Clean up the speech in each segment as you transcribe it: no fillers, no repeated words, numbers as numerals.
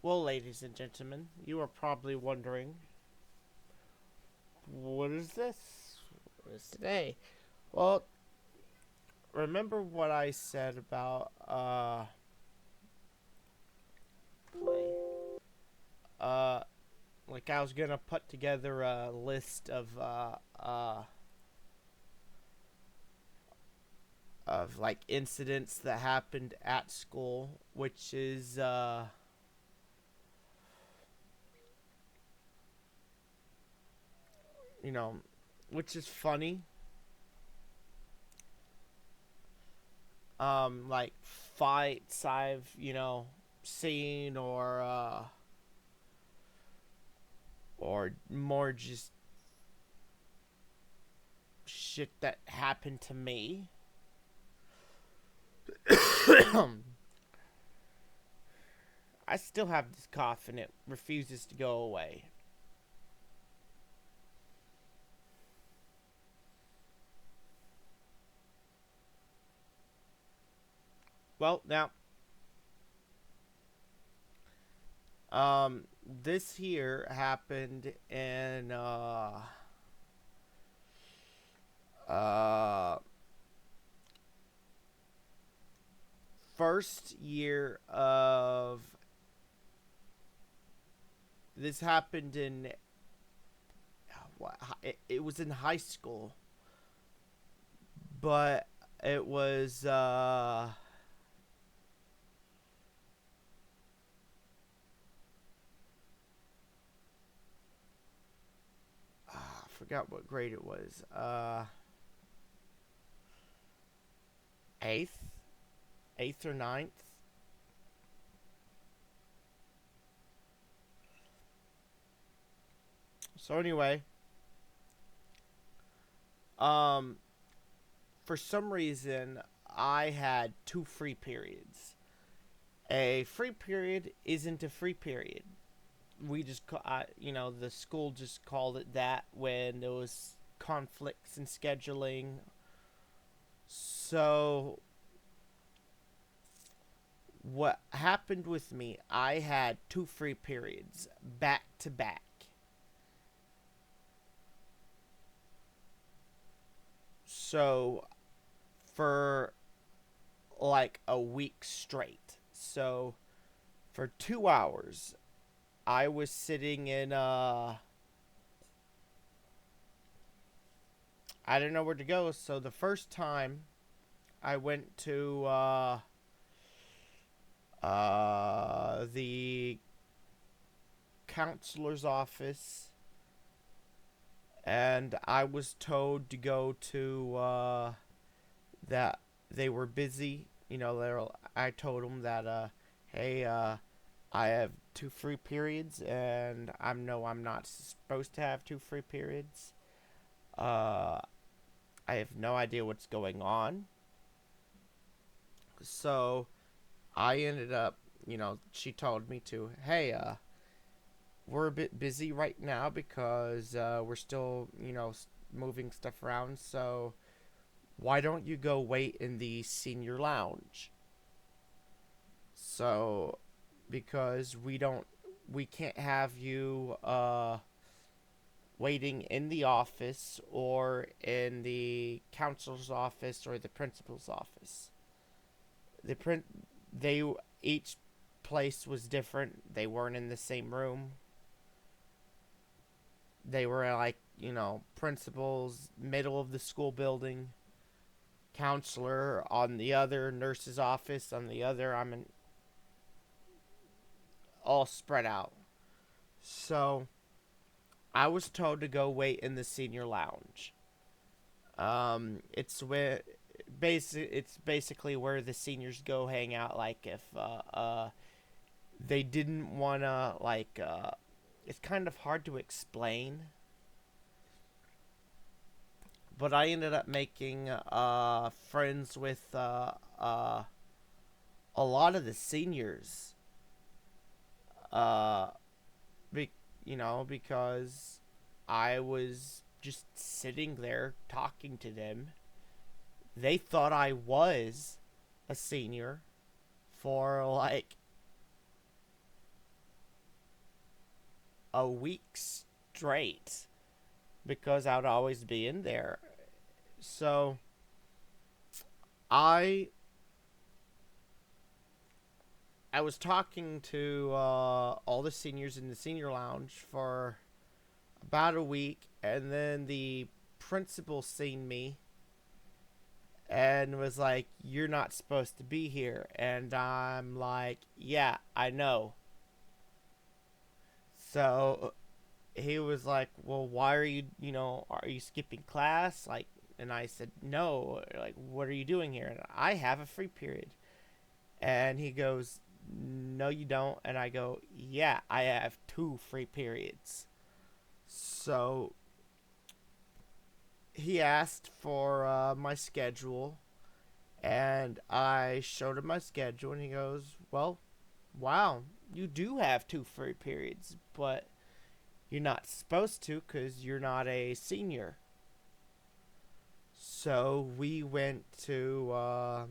Well, ladies and gentlemen, you are probably wondering, what is this? What is today? Well, remember what I said about, play? Uh, like I was gonna put together a list of like incidents that happened at school, which is, you know, which is funny. Like fights I've, seen or more just shit that happened to me. I still have this cough and it refuses to go away. Well, now, this here happened in uh first year of this happened in what it was in high school, but it was I forgot what grade it was. Eighth, eighth or ninth. So anyway, um, for some reason I had two free periods. A free period isn't a free period. We just, the school just called it that when there was conflicts in scheduling. So what happened with me, I had two free periods back to back. So for like a week straight. So for 2 hours, I was sitting in I didn't know where to go. So the first time I went to the counselor's office, and I was told to go to that they were busy. I told them that hey, I have two free periods, and I'm not supposed to have two free periods. Uh, I have no idea what's going on. So I ended up, she told me to, hey, we're a bit busy right now because we're still, moving stuff around. So why don't you go wait in the senior lounge? So because we can't have you waiting in the office or in the counselor's office or the principal's office. The print they each place was different. They weren't in the same room. They were like, principal's middle of the school building, counselor on the other, nurse's office on the other. All spread out. So I was told to go wait in the senior lounge. It's where it's basically where the seniors go hang out. Like if they didn't wanna it's kind of hard to explain. But I ended up making friends with a lot of the seniors. Uh, because I was just sitting there talking to them. They thought I was a senior for like a week straight because I would always be in there. So I I was talking to all the seniors in the senior lounge for about a week, and then the principal seen me and was like, "You're not supposed to be here." And I'm like, "Yeah, I know." So he was like, "Well, why are you, are you skipping class?" Like, and I said, "No." Like, "What are you doing here?" And I have a free period. And he goes, "No, you don't." And I go, "Yeah, I have two free periods." So he asked for my schedule, and I showed him my schedule, and he goes, "Well, wow, you do have two free periods, but you're not supposed to because you're not a senior." So we went to.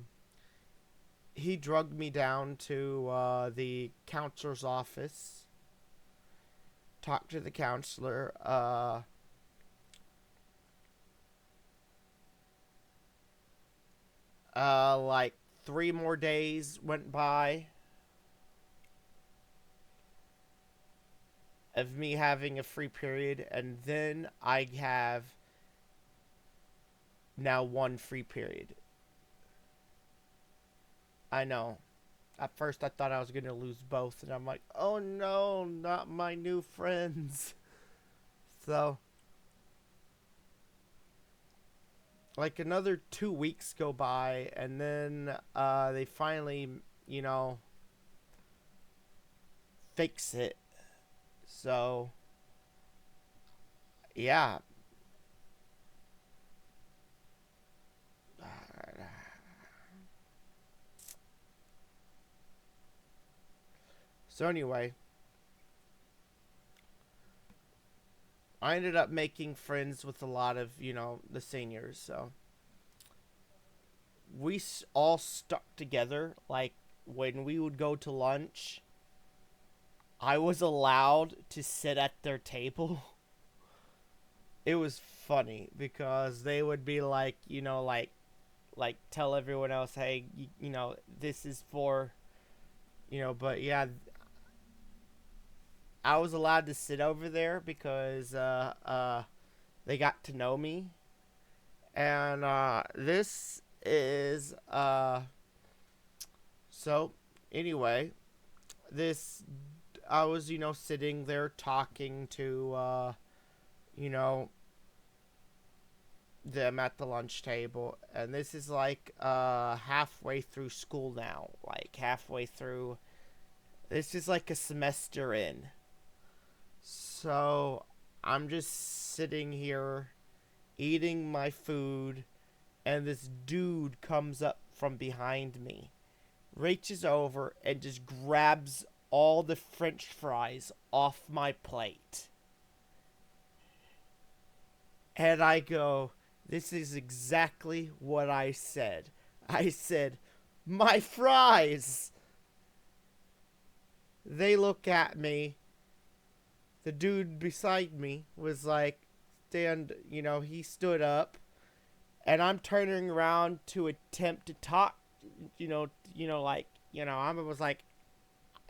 He drugged me down to the counselor's office, talked to the counselor. Like 3 more days went by of me having a free period, and then I have now one free period. I know. At first, I thought I was gonna lose both, and I'm like, "Oh no, not my new friends." So, like another 2 weeks go by, and then they finally, you know, fix it. So, yeah. So anyway, I ended up making friends with a lot of, the seniors. So we all stuck together. Like when we would go to lunch, I was allowed to sit at their table. It was funny because they would be like, like tell everyone else, "Hey, this is for, but yeah, I was allowed to sit over there because they got to know me. And this is so anyway, this I was, sitting there talking to you know them at the lunch table, and this is like halfway through school now, like halfway through. This is like a semester in. So I'm just sitting here eating my food, and this dude comes up from behind me, reaches over, and just grabs all the french fries off my plate. And I go, "This is exactly what I said." I said, "My fries!" They look at me. The dude beside me was like, he stood up, and I'm turning around to attempt to talk, I was like,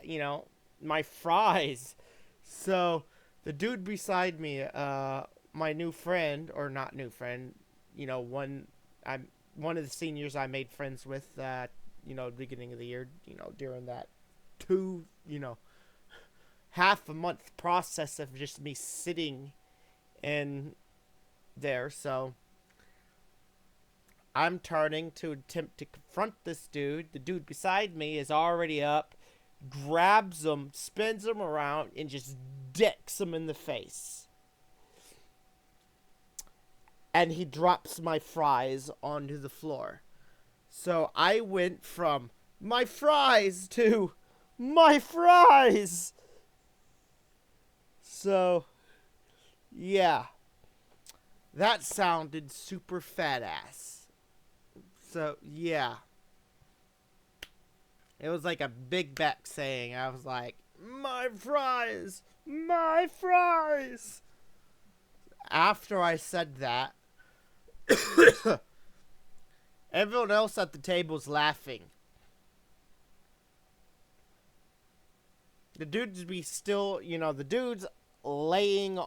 you know, "My fries." So the dude beside me, my new friend, or not new friend, I'm one of the seniors I made friends with at, beginning of the year, during that two, half a month process of just me sitting in there. So I'm turning to attempt to confront this dude. The dude beside me is already up, grabs him, spins him around, and just decks him in the face. And he drops my fries onto the floor. So I went from "my fries" to "my fries." So, yeah, that sounded super fat ass. So, yeah. It was like a big back saying. I was like, "My fries! My fries! After I said that, everyone else at the table's laughing. The dudes be still, the dude's laying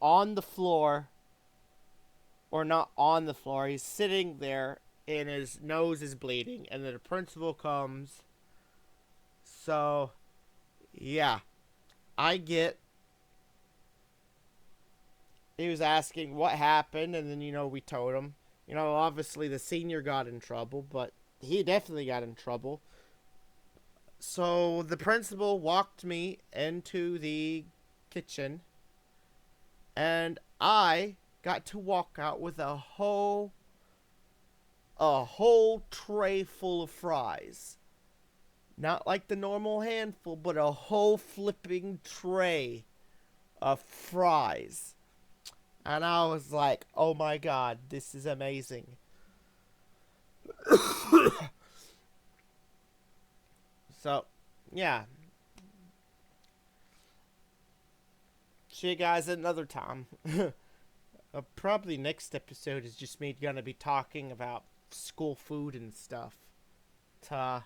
on the floor. Or not on the floor. He's sitting there and his nose is bleeding. And then the principal comes. So, yeah. He was asking what happened. And then, we told him. Obviously the senior got in trouble. But he definitely got in trouble. So the principal walked me into the kitchen, and I got to walk out with a whole tray full of fries. Not like the normal handful, but a whole flipping tray of fries. And I was like, oh my god, this is amazing. So, yeah. See you guys another time. Probably next episode is just me gonna be talking about school food and stuff. Ta.